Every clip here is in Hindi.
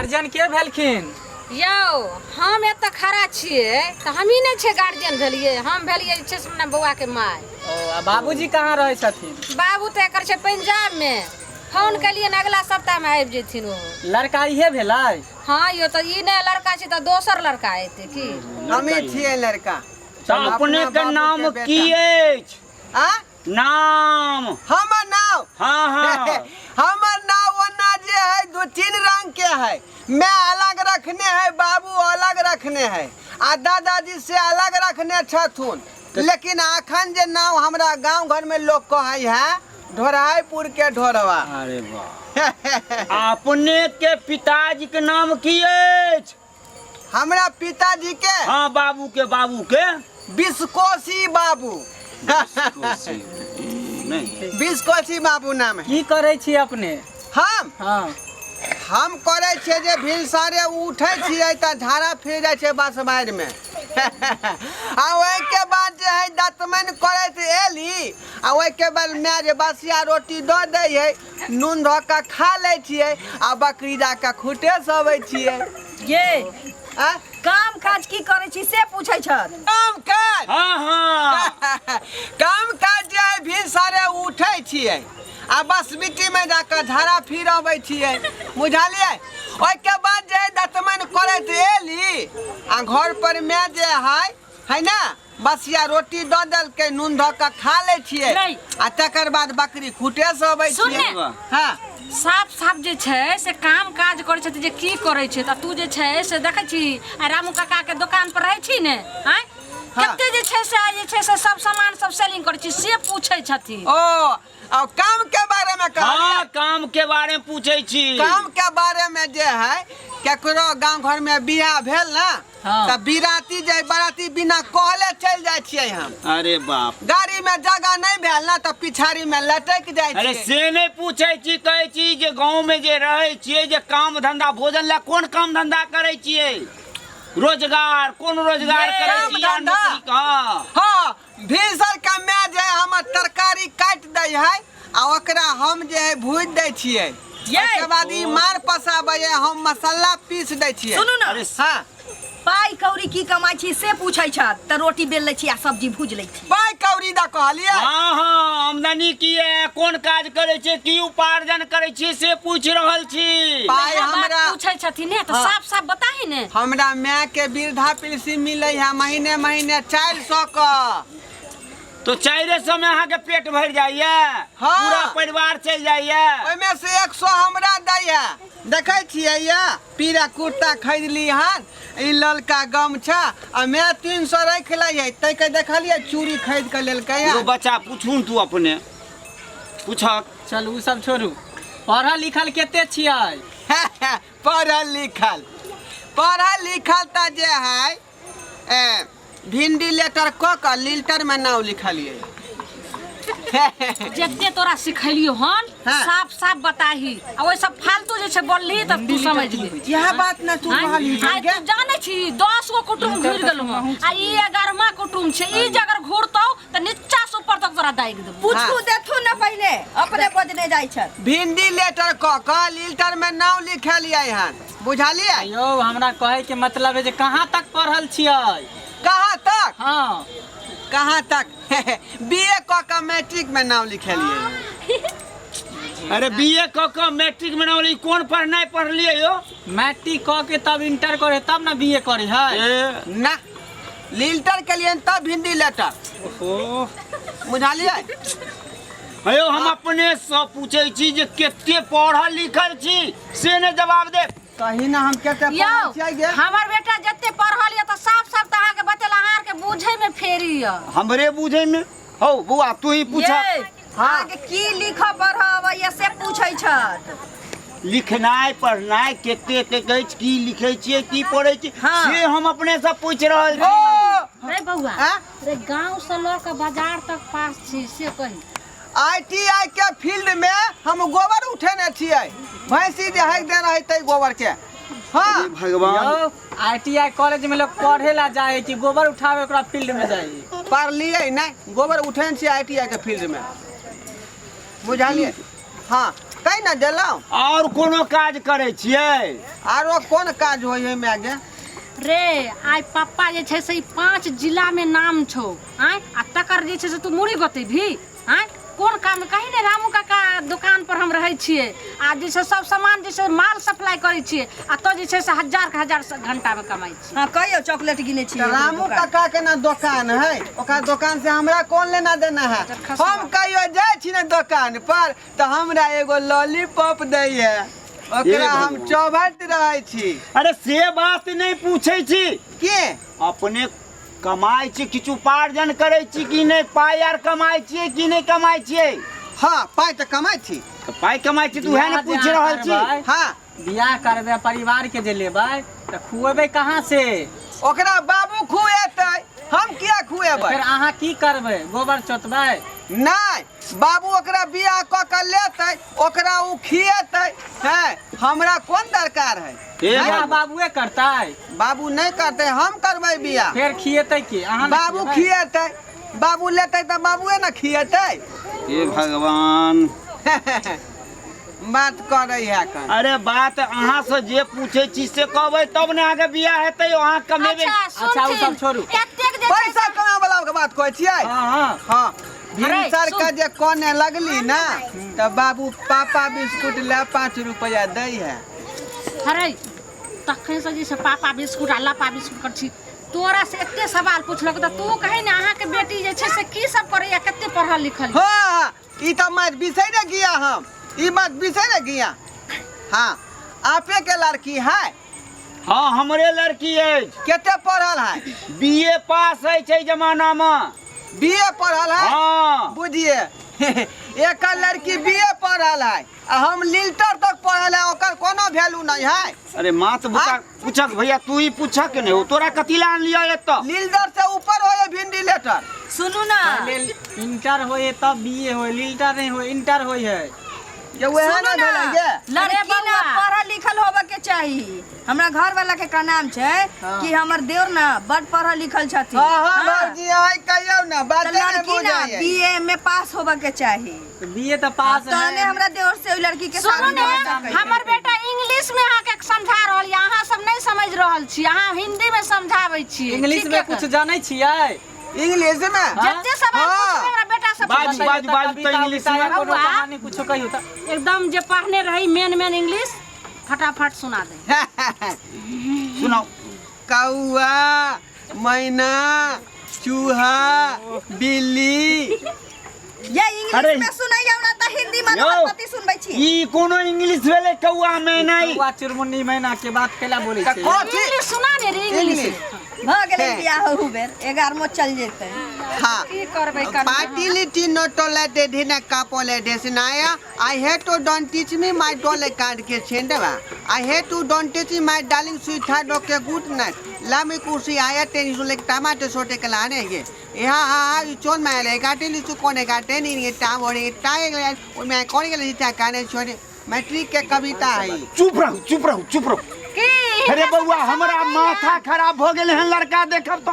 गार्जियन के भेलखिन? यौ हम एत खड़ा छिए त हम ही नहीं छे गार्जियन भेलिए, हम भेलिए 6 महीना बउआ के माय। ओ बाबूजी कहाँ रहे छथिन? बाबू त एकर छे पंजाब में। फोन कलिए न अगला सप्ताह में आबि जेथिन ओ। लड़का इहे भेलै? हाँ यो त ई ने लड़का छै त दोसर लड़का एते की? हमें छिए लड़का। अपने के नाम की अछि? आ नाम? हमर नाम? हाँ हाँ हमर नाम ओना जे है 2-3 रंग के है। मैं अलग रखने है, बाबू अलग रखने है, आ दादाजी से अलग रखने छथुन। लेकिन अखन जे नाम हमरा गांव घर में लोग कहे है ढोराईपुर के ढोरवा। अरे वाह। अपने के पिताजी के नाम की अछि? हमरा पिताजी के? हाँ बाबू के बिस्कोसी बाबू। नहीं बिस्कोसी बाबू नाम है। की करे छी अपने? हम हाँ हम करे छे जे भिनसारे उठे छिए त झाड़ा फिर जाए छे बासबाइर में। आ ओइ के बाद जे है दतमन करे त एली, आ ओइ के बाद मैं जे बसिया रोटी द दे है, नून ध के खा ले छिए, आ बकरी जा के खूटे सबै छिए। ये आ काम काज की करे छी से पूछै छत? काम काज? हाँ हाँ काम काज जे है भिनसारे उठे छिए, आ बस मिट्टी में जाकर झाड़ा फिर अबै छिए, बुझलिए? ओइ के बाद जे दतमन करैत एली, आ घर पर में जे है ना बसिया रोटी द देल के नून ध के खा ले छिए, आ तकर बाद बकरी खूटे से अबै छिए। हाँ साफ साफ जे छे से काम काज करे छे जे की करे छे त तू जे छे से देखे छी आ रामू काका के दुकान पर रहे छी ने, हैं कते जे छे से सब सामान सब सेलिंग करे छी से पूछे छथि। ओ अब काम के बारे में कह। हाँ काम के बारे में पूछे छी। काम के बारे में जे है केकरो गांव घर में बियाह भेल ना, हाँ। त बिराती जे बाराती बिना कहले चल जाए छिए हम। अरे बाप। गाड़ी में जगह नहीं भेल ना त पिछाड़ी में लटक जाए अरे छिए। से नहीं पूछे छी, कहे छी जे गांव में जे रहे छिए जे काम धंधा भोजन ला कोन काम धंधा करे छिए? रोजगार कोन रोजगार करे छी या नौकरी? हाँ हाँ भीसर का मैं जे हम तरकारी काट दे है, आ ओकरा हम जे है भूज दे छिए। उसके बाद ई मार पसाबे है, हम मसाला पीस दे छिए। सुनू ना, हाँ पाई कौड़ी की कमाई छी से पूछै छत त रोटी बेल लै छी आ सब्जी भूज लै छी। पाई कौड़ी दा कहलिए? हाँ हाँ आमदनी की है, कोन काज करे छे, की उपार्जन करे छे से पूछ रहल छी। पाई हमरा पूछे छथि ने त साफ साफ बताही ने। हमरा मैं के वृद्धा पेंशन मिले है महीने महीने 400 का। तो 400 में अहाँ के पेट भर जाइए? हाँ। पूरा परिवार चल जाइए? ओइमे से 100 हमरा दै है। देखे छिए या पीरा कुर्ता खरीद ली हन, ई ललका गमछा, आ मैं 300 रख लै है। तै के देखलिए चूड़ी खरीद के लेलकै है। वो बच्चा पूछून तू अपने पूछक। चल उ सब छोड़ू, पढ़ल लिखल केते छियै? पढ़ल लिखल त जे है भिंडी लेटर क के लिल्टर में नाम लिखलिए। जते तोरा सिखैलियो हन हाँ। साफ साफ बताही, आ ओइ सब फालतू जे छे बोलली त तू समझ ले। यह बात ना तू कहली आइ तू जाने छी 10 गो कुटुम घुर गेल हन, आ ई 11वां कुटुम छे। ई जगर घुरतौ त नीचा से ऊपर तक तोरा दाइग देबो। पूछू देथु न पहले, अपने बजने जाय छत। भिंडी लेटर क के लिल्टर में नाम लिखलिए हन, बुझलिए? यौ हमरा कहे के मतलब है जे कहाँ तक पढ़ल छियै? कहाँ तक? हाँ कहाँ तक? बीए क के मैट्रिक में नाम लिखलिए। अरे बीए क के मैट्रिक में नाम कौन पढ़नाई पढ़लिए यो? मैट्रिक क के तब इंटर करे तब ना बीए करे है। ना लिल्टर के लिए तब भिंडी लेटर, ओहो बुझलिए? अयो हम अपने से पूछे छी जे केते पढ़ल लिखल छी से ने जवाब दे। कहीं ना हम केते पढ़ल छियै गे? हमर बेटा जते पढ़ल ये त साफ साफ त अहाँ के बतेला, अहाँ के बुझे में फेरी य। हमरे बुझे में हो बुआ तू ही पूछ। हाँ के की लिख पढ़ब ये से पूछै छत। लिखनाई पढ़नाई केते के कहै छी, की लिखे छिए की पढ़े छी हाँ। से हम अपने से पूछ रहल छी। रे बउआ, हाँ? रे गांव से लेकर बाजार तक पास छी से कही। ITI के फील्ड में हम गोबर उठेने छिए। भैंसी जे है दे रहे तै गोबर के। हाँ भगवान ITI कॉलेज में लोग पढ़े ला जाए कि गोबर उठावे ओकरा फील्ड में जाए? पढ़लिए नहीं, गोबर उठेने छिए ITI के फील्ड में, बुझलिए? हाँ कहीं ना देलौं। और कोनो काज करे छियै? आरो कोन काज होय है मागे? रे आइ पप्पा जे छै से 5 जिला में नाम छौ आय आ तकर जे छै से तू मुड़ी गोते भी आय कोन काम कहीं ने रामू काका दुकान पर हम रहै छियै आ जे छै सब सामान जे छै माल सप्लाई करै छियै आ तो जे छै से हजार के हजार घंटा में कमाई छी। हाँ कहियो चॉकलेट गिने छी। रामू काका के ना दुकान है, ओकरा दुकान से हमरा कौन लेना देना है? हम कहियो जाय छी ना दुकान पर तो हमरा एगो लॉलीपॉप दै है, ओकरा हम चौभट रहै छी। अरे से बात नहीं पूछे छी, के अपने कमाई छी किछु उपार्जन करे छी कि नहीं? पाई आर कमाई छियै कि नहीं कमाई छियै? हाँ पाई तो कमाई छी। तो पाई कमाई छी तू है ना पूछ रहल छी। हाँ बियाह करबे परिवार के जे लेबै त खुएबै कहाँ से? ओकरा बाबू खुएतै, हम किया खुएबै? फिर अहाँ की करबै? गोबर चोतबै? नहीं, बाबू ओकरा बियाह क के लेतै, ओकरा उ खिएतै है, हमरा कौन दरकार है? बियाह बाबुए करतै? बाबू नहीं करते, हम करबै बियाह। फिर खिएतै की? अहाँ ना बाबू खिएबै? खिएतै, बाबू लेतै तो बाबूए ना खिएतै। हे भगवान, बात करे है कन। अरे बात अहाँ से जे पूछे छी से कहबै तब ने आगे बियाह हेतै। अहाँ कमेबै। अच्छा उ सब छोड़ू, एतेक जे पैसा कमाए वाला के बात कहै छियै? हाँ हाँ हाँ, अरे, भिनसर सुन। का जे कोने लगली ना तो बाबू पापा बिस्कुट ले 5 रुपया दै है। अरे तखन से जे से पापा बिस्कुट आ लपा बिस्कुट कर छी तोरा से एते सवाल पूछलक त तू कहे ने अहाँ के बेटी जे छै से की सब करैया, कते पढ़ल लिखल? हाँ, ई तो मैं बिसरे गया, हम ई बात बिसरे गया। हाँ, आपे के लड़की है? हाँ हमरे लड़की है, केते पढ़ल है? बीए पास है छै जमाना में। बीए पढ़ल है? हाँ बुझिए एक लड़की बीए पढ़ल है आ हम लिल्टर तक पढ़ल है, ओकर कोनो वैल्यू नहीं है। अरे मात बुका पूछक भैया, तू ही पूछक के नहीं हो, तोरा कथी ला लिया एतो? लिल्टर से ऊपर होए भिंडी लेटर। सुनू ना, पहले इंटर होए तब बीए होए, लिल्टर नहीं होए इंटर होए है। ये वह ना सुनू ना, भेलेंगे। लड़की ना पढ़ल लिखल होबे के चाहिए। हमरा घर वाला के का नाम छै कि हमर देवर ना बड़ पढ़ल लिखल छथि। हाँ हाँ बाबूजी आई कहियो ना बात तो नहीं लड़की ना बुझाइए। बीए में पास होबे के चाहिए। तो बीए तो पास तहने है। हमरा देवर से ओइ लड़की के सुनू शादी ने, हो सकै। हमर बेटा इंग्लिश में अहाँ के समझा रहल या, अहाँ सब नहीं समझ रहल छी, अहाँ हिंदी में समझाबै छी। इंग्लिश में कुछ जानै छियै? इंग्लिश में जते सवाल हाँ। पूछबै हमरा बेटा से बाजू, पूछबै। बाजू, बाजू तो इंग्लिश में। कोनो कहानी कुछ कहियो त एकदम जे पढ़ने रही मेन इंग्लिश फटाफट सुना दे। सुनाओ। कौआ, मैना, चूहा, बिल्ली। ये इंग्लिश अरे, में सुनाई हमरा त हिंदी में यो, कथि सुनबै छी? ई कोनो इंग्लिश भेले कौआ में नहीं? कौआ चुरमुन्नी मैना के बात केला बोलै छै? कथी? इंग्लिश सुना दे रे इंग्लिश। भ गेलै है। बियाह हो बेर 11 चल जेतै। हाँ, की करबै कर? fertility not tolerated in a couple desnaya. I hate to don't teach me my doll card ke chendava. I hate to don't teach me my darling sweetheart okay good night. La me kursi aya ten isu lek tomato sote kalane ye. यहाँ हाँ चोन मैं ले काटे लिचु कोने काटे नहीं ये टाइम और ये टाइम और मैं कौन के लिए काने छोड़े मैट्रिक के कविता है। चुप रहो, चुप रहो, चुप रहो। की अरे बउआ हमरा माथा खराब हो गेल है लड़का देखब तो।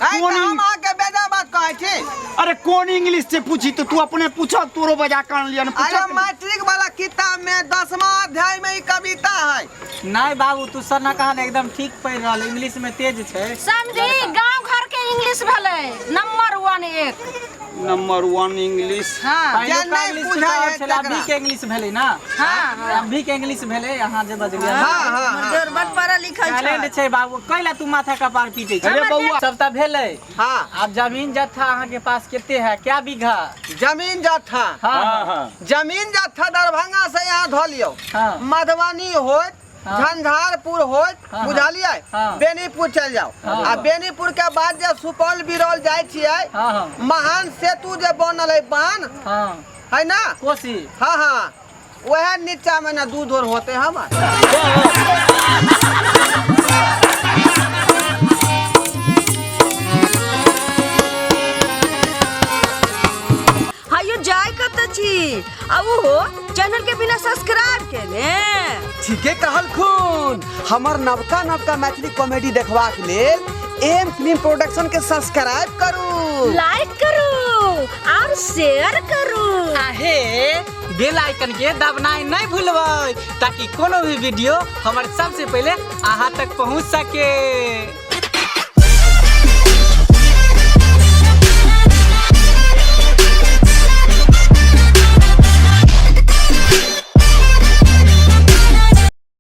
आई कौन तो हम आके बेजा बात कहे छे। अरे कौन इंग्लिश से पूछी तो तू अपने पूछो, तोरो बजा कान लिया न अरे पूछो। मैट्रिक वाला किताब में 10वां अध्याय में ही कविता है। नहीं बाबू तू सर ना कहा एकदम ठीक पढ़ रहल, इंग्लिश में तेज छै। समझी गांव घर के इंग्लिश भले नंबर 1 नंबर 1 इंग्लिश। हाँ पहिले जे का नहीं इंग्लिश बुझाइ है छला, तकरा। अभी के इंग्लिश भेलै ना? हाँ अभी के इंग्लिश भेलै यहाँ जे बजलिया। हाँ हाँ हमर हाँ देवर बड़ पढ़ल लिखल टैलेंट छै। छै बाबू, कैला तू माथा कपार पीटे छै? अरे बउआ, सब त भेलै। हाँ अब जमीन जत्था अहाँ के पास कितने है? क्या बीघा? जमीन जत्था हाँ हाँ। जमीन जत्था दरभंगा से यहाँ धो लियो। हाँ। मधुबनी होत, हाँ। झंझारपुर होत, हाँ। बुझलिए? हाँ। बेनीपुर चल जाओ। हाँ। आ बेनीपुर के बाद जे सुपौल बिरौल जाय छियै, हाँ हाँ महान सेतु जे बनल है बांध हाँ है ना? कोसी। हाँ हाँ वह नीचा में ना दूध और होते हमारे। हायो जाय कत छी? अब हो चैनल के बिना सब्सक्राइब के ने। ठीके कहल खून। हमर नवका नवका मैथिली कॉमेडी देखबाक लेल एम फिल्म प्रोडक्शन के सब्सक्राइब करू, लाइक करू और शेयर करू। आहे बेल आइकन के दबनाई नहीं भूलबै ताकि कोनो भी वीडियो हमारे सबसे पहले अहाँ तक पहुँच सके।